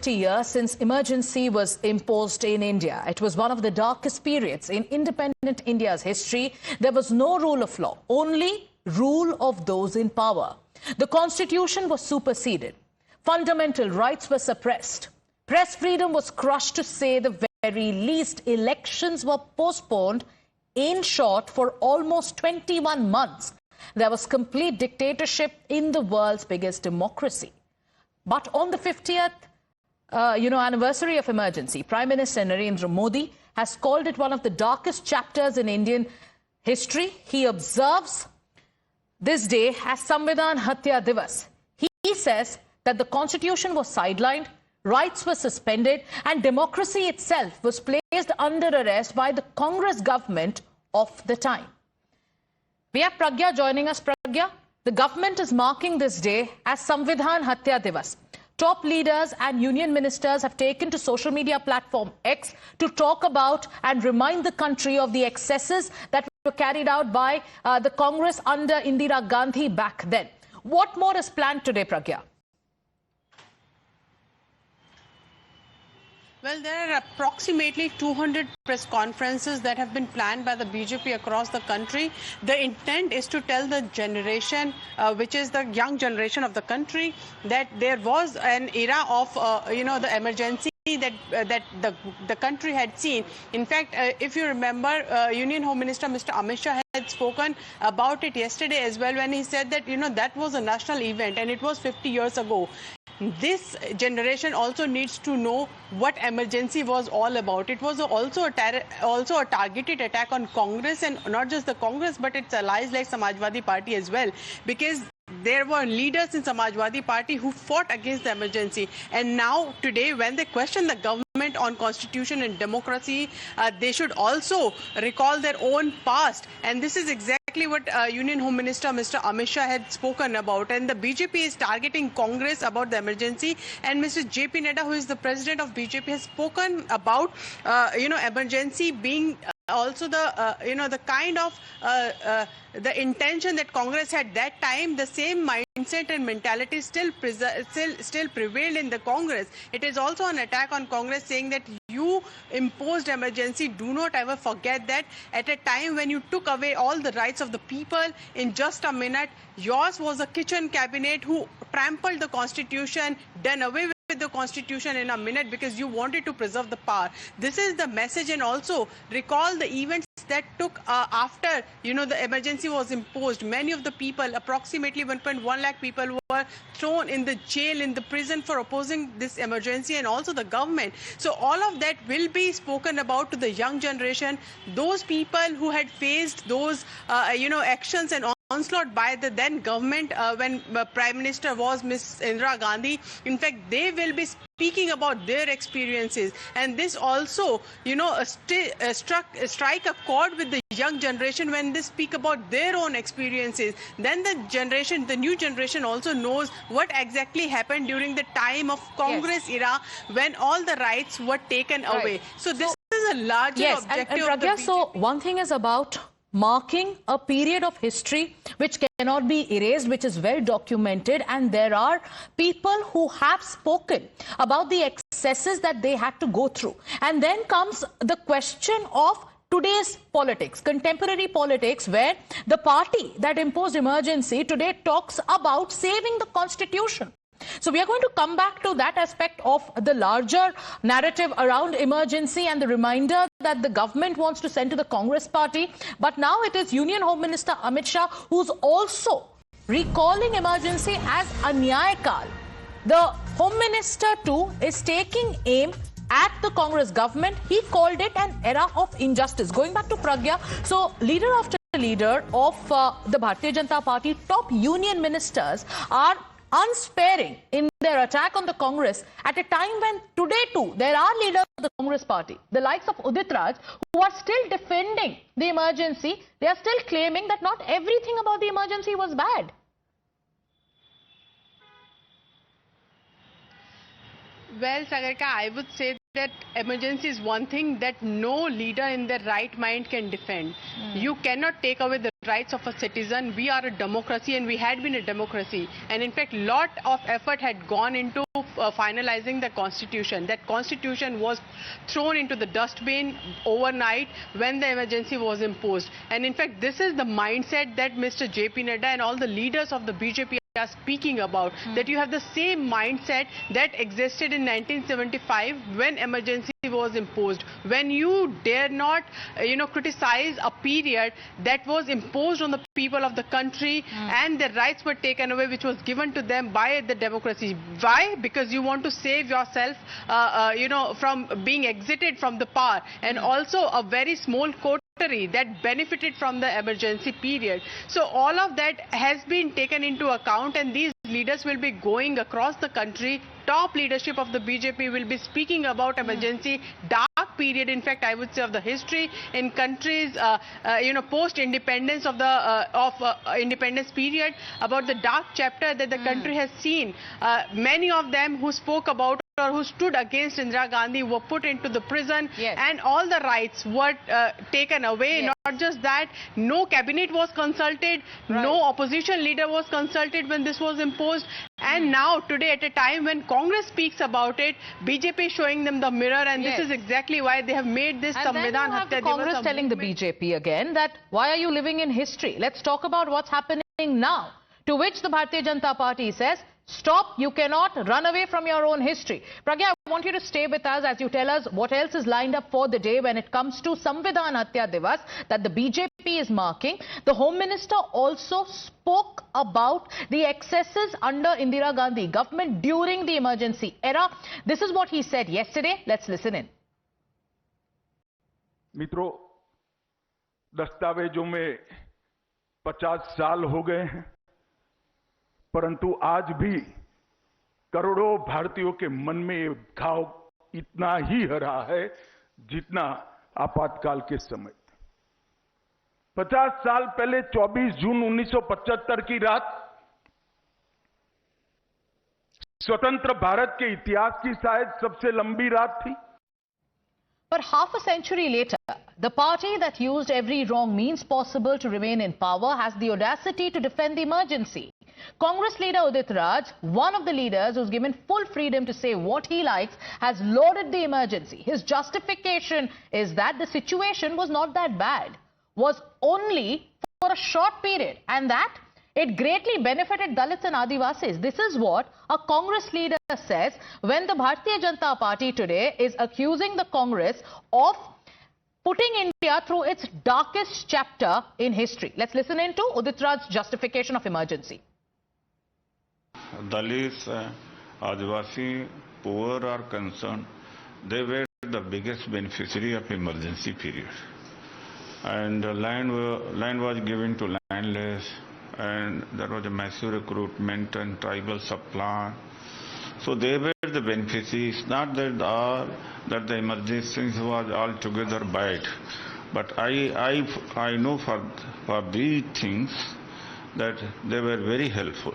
years since emergency was imposed in India. It was one of the darkest periods in independent India's history. There was no rule of law, only rule of those in power. The constitution was superseded. Fundamental rights were suppressed. Press freedom was crushed, to say the very least. Elections were postponed. In short, for almost 21 months, there was complete dictatorship in the world's biggest democracy. But on the 50th anniversary of emergency, Prime Minister Narendra Modi has called it one of the darkest chapters in Indian history. He observes this day as Samvidhan Hatya Divas. He says that the constitution was sidelined, rights were suspended, and democracy itself was placed under arrest by the Congress government of the time. We have Pragya joining us. Pragya, the government is marking this day as Samvidhan Hatya Divas. Top leaders and union ministers have taken to social media platform X to talk about and remind the country of the excesses that were carried out by the Congress under Indira Gandhi back then. What more is planned today, Pragya? Well, there are approximately 200 press conferences that have been planned by the BJP across the country. The intent is to tell the generation, which is the young generation of the country, that there was an era of, the emergency that the country had seen. In fact, if you remember, Union Home Minister Mr. Amit Shah had spoken about it yesterday as well, when he said that, that was a national event and it was 50 years ago. This generation also needs to know what emergency was all about. It was also a targeted attack on Congress, and not just the Congress, but its allies like Samajwadi Party as well, because there were leaders in Samajwadi Party who fought against the emergency. And now, today, when they question the government on constitution and democracy, they should also recall their own past. And this is exactly what Union Home Minister Mr. Amit Shah had spoken about. And the BJP is targeting Congress about the emergency. And Mr. J.P. Nadda, who is the president of BJP, has spoken about, emergency being also the kind of the intention that Congress had that time. The same mindset and mentality still prevailed in the Congress. It is also an attack on Congress, saying that you imposed emergency. Do not ever forget that at a time when you took away all the rights of the people in just a minute. Yours was a kitchen cabinet who trampled the constitution, done away with the constitution in a minute because you wanted to preserve the power. This is the message. And also recall the events that took after the emergency was imposed. Many of the people, approximately 1.1 lakh people, were thrown in the jail, in the prison for opposing this emergency, and also the government. So all of that will be spoken about to the young generation. Those people who had faced those actions and onslaught by the then government when Prime Minister was Ms. Indira Gandhi. In fact, they will be speaking about their experiences, and this also strike a chord with the young generation when they speak about their own experiences. Then the new generation also knows what exactly happened during the time of Congress era, when all the rights were taken away. So this is a larger objective. And Pragya, so one thing is about marking a period of history which cannot be erased, which is well documented, and there are people who have spoken about the excesses that they had to go through. And then comes the question of today's politics, contemporary politics, where the party that imposed emergency today talks about saving the constitution. So we are going to come back to that aspect of the larger narrative around emergency and the reminder that the government wants to send to the Congress party. But now it is Union Home Minister Amit Shah who's also recalling emergency as Anyayakal. The Home Minister too is taking aim at the Congress government. He called it an era of injustice. Going back to Pragya, so leader after leader of the Bharatiya Janata Party, top union ministers are unsparing in their attack on the Congress at a time when today too there are leaders of the Congress party, the likes of Udit Raj, who are still defending the emergency. They are still claiming that not everything about the emergency was bad. Well, Sagarika, I would say that emergency is one thing that no leader in their right mind can defend. You cannot take away the rights of a citizen. We are a democracy and we had been a democracy. And in fact, lot of effort had gone into finalizing the constitution. That constitution was thrown into the dustbin overnight when the emergency was imposed. And in fact, this is the mindset that Mr. JP Nadda and all the leaders of the BJP are speaking about, that you have the same mindset that existed in 1975 when emergency was imposed, when you dare not criticize a period that was imposed on the people of the country and their rights were taken away, which was given to them by the democracy. Why? Because you want to save yourself from being exited from the power, and also a very small coterie that benefited from the emergency period. So all of that has been taken into account, and these leaders will be going across the country. Top leadership of the BJP will be speaking about emergency, dark period, in fact, I would say, of the history in countries, post-independence of the independence period, about the dark chapter that the country has seen. Many of them who spoke about or who stood against Indira Gandhi were put into the prison, and all the rights were taken away. Not just that, no cabinet was consulted, no opposition leader was consulted when this was imposed. And now, today, at a time when Congress speaks about it, BJP is showing them the mirror, and this is exactly why they have made this Samvidhan Hatya Divas. Congress telling the BJP again that, why are you living in history? Let's talk about what's happening now. To which the Bharatiya Janata Party says, stop, you cannot run away from your own history. Pragya, I want you to stay with us as you tell us what else is lined up for the day when it comes to Samvidhan Hatya Divas that the BJP is marking. The Home Minister also spoke about the excesses under Indira Gandhi government during the emergency era. This is what he said yesterday. Let's listen in. मित्रों, दस्तावेजों में 50 साल हो गए हैं, परंतु आज भी करोड़ों भारतीयों के मन में ये घाव इतना ही हरा है जितना आपातकाल के समय। 50 साल पहले 24 जून 1975 की रात स्वतंत्र भारत के इतिहास की शायद सबसे लंबी रात थी। But half a century later, the party that used every wrong means possible to remain in power has the audacity to defend the emergency. Congress leader Udit Raj, one of the leaders who's given full freedom to say what he likes, has lauded the emergency. His justification is that the situation was not that bad, was only for a short period, and that it greatly benefited Dalits and Adivasis. This is what a Congress leader says when the Bharatiya Janata Party today is accusing the Congress of putting India through its darkest chapter in history. Let's listen into Udit Raj's justification of emergency. Dalits, Adivasi, poor are concerned. They were the biggest beneficiary of emergency period. And land was given to landless, and there was a massive recruitment and tribal supply. So they were the beneficiaries. Not that the emergency was altogether bad, but I know for these things that they were very helpful.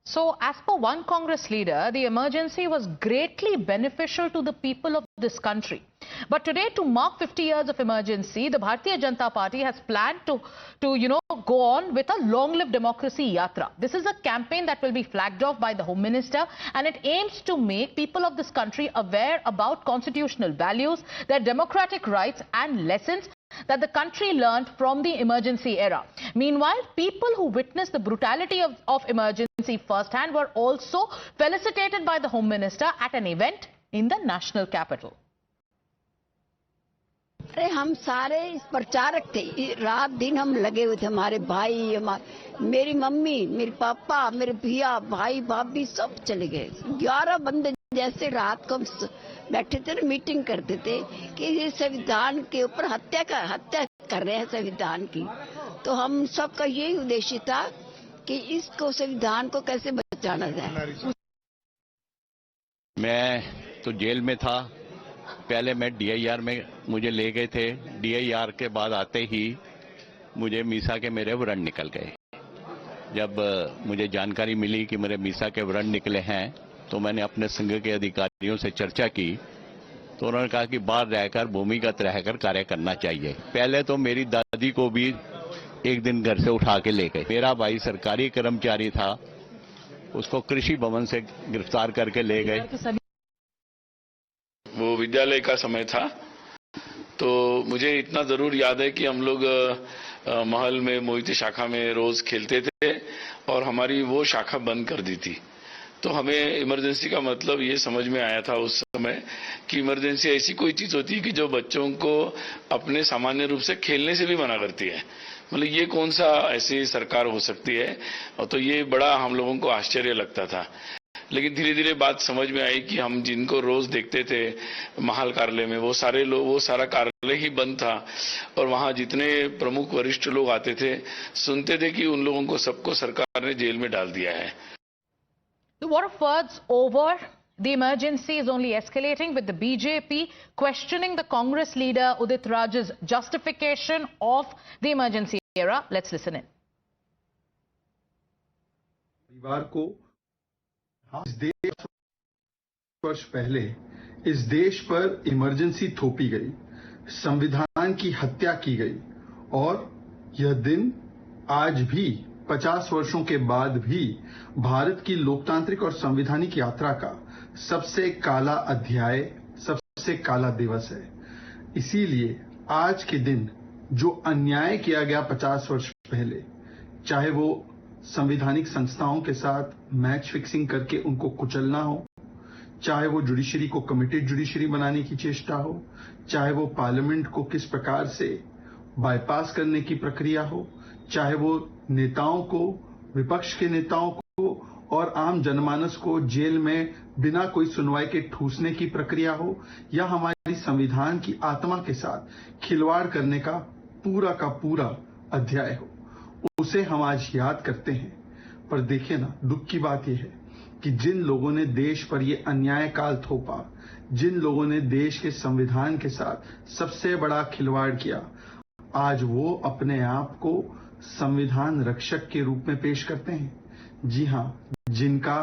So, as per one Congress leader, the emergency was greatly beneficial to the people of this country. But today, to mark 50 years of emergency, the Bharatiya Janata Party has planned to go on with a long-live democracy yatra. This is a campaign that will be flagged off by the Home Minister, and it aims to make people of this country aware about constitutional values, their democratic rights and lessons that the country learned from the emergency era. Meanwhile, people who witnessed the brutality of emergency firsthand were also felicitated by the Home Minister at an event in the national capital. अरे हम सारे इस प्रचारक थे, रात दिन हम लगे हुए थे। हमारे भाई, मेरी मम्मी, मेरे पापा, मेरे भैया, भाई भाभी सब चले गए। 11 बंदे जैसे रात को हम बैठे थे, मीटिंग करते थे कि ये संविधान के ऊपर हत्या कर रहे हैं संविधान की। तो हम सबका यही उद्देश्य था कि इसको संविधान को कैसे बचाना जाए। मैं तो जेल में था, पहले मैं DIR में मुझे ले गए थे। DIR के बाद आते ही मुझे मीसा के मेरे व्रण निकल गए। जब मुझे जानकारी मिली कि मेरे मीसा के व्रण निकले हैं तो मैंने अपने संघ के अधिकारियों से चर्चा की, तो उन्होंने कहा कि बाहर रहकर भूमिगत रहकर कार्य करना चाहिए। पहले तो मेरी दादी को भी एक दिन घर से उठा के ले गए। मेरा भाई सरकारी कर्मचारी था, उसको कृषि भवन से गिरफ्तार करके ले गए। वो विद्यालय का समय था, तो मुझे इतना जरूर याद है कि हम लोग महल में मोहिती शाखा में रोज खेलते थे और हमारी वो शाखा बंद कर दी थी। तो हमें इमरजेंसी का मतलब ये समझ में आया था उस समय कि इमरजेंसी ऐसी कोई चीज होती है कि जो बच्चों को अपने सामान्य रूप से खेलने से भी मना करती है। मतलब ये कौन सा ऐसी सरकार हो सकती है, और तो ये बड़ा हम लोगों को आश्चर्य लगता था। लेकिन धीरे धीरे बात समझ में आई कि हम जिनको रोज देखते थे महाल कार्यालय में, वो सारे लोग, वो सारा कार्यालय ही बंद था और वहां जितने प्रमुख वरिष्ठ लोग आते थे सुनते थे कि उन लोगों को सबको सरकार ने जेल में डाल दिया है। The war of words over. The emergency is only escalating, with the BJP questioning the Congress leader Udit Raj's justification of the emergency era. Let's listen in. परिवार को इस देश वर्ष पहले इस देश पर इमरजेंसी थोपी गई, संविधान की हत्या की गई और यह दिन आज भी 50 वर्षों के बाद भी भारत की लोकतांत्रिक और संवैधानिक यात्रा का सबसे काला अध्याय, सबसे काला दिवस है। इसीलिए आज के दिन जो अन्याय किया गया 50 वर्ष पहले, चाहे वो संवैधानिक संस्थाओं के साथ मैच फिक्सिंग करके उनको कुचलना हो, चाहे वो जुडिशरी को कमिटेड जुडिशरी बनाने की चेष्टा हो, चाहे वो पार्लियामेंट को किस प्रकार से बाईपास करने की प्रक्रिया हो, चाहे वो नेताओं को, विपक्ष के नेताओं को और आम जनमानस को जेल में बिना कोई सुनवाई के ठूसने की प्रक्रिया हो, या हमारी संविधान की आत्मा के साथ खिलवाड़ करने का पूरा अध्याय हो, उसे हम आज याद करते हैं। पर देखिए ना, दुख की बात यह है कि जिन लोगों ने देश पर यह अन्याय काल थोपा, जिन लोगों ने देश के संविधान के साथ सबसे बड़ा खिलवाड़ किया, आज वो अपने आप को संविधान रक्षक के रूप में पेश करते हैं। जी हां, जिनका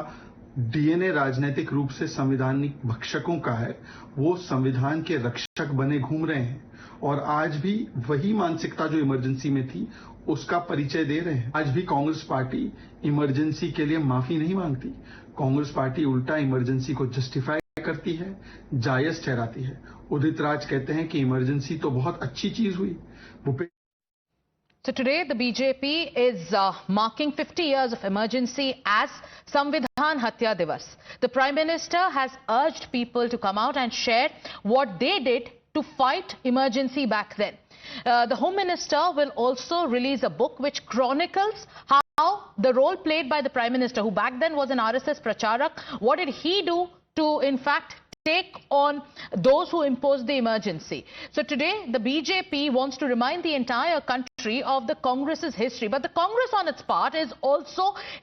डीएनए राजनीतिक रूप से संवैधानिक भक्षकों का है, वो संविधान के रक्षक बने घूम रहे हैं और आज भी वही मानसिकता जो इमरजेंसी में थी उसका परिचय दे रहे हैं। आज भी कांग्रेस पार्टी इमरजेंसी के लिए माफी नहीं मांगती। कांग्रेस पार्टी उल्टा इमरजेंसी को जस्टिफाई करती है, जायज ठहराती है। उदित राज कहते हैं कि इमरजेंसी तो बहुत अच्छी चीज हुई। So today the BJP is marking 50 years of emergency as Samvidhan Hatya Divas. The Prime Minister has urged people to come out and share what they did to fight emergency back then. The Home Minister will also release a book which chronicles how the role played by the Prime Minister, who back then was an RSS Pracharak, what did he do to in fact take on those who imposed the emergency. So today the BJP wants to remind the entire country of the Congress's history, but the Congress on its part is also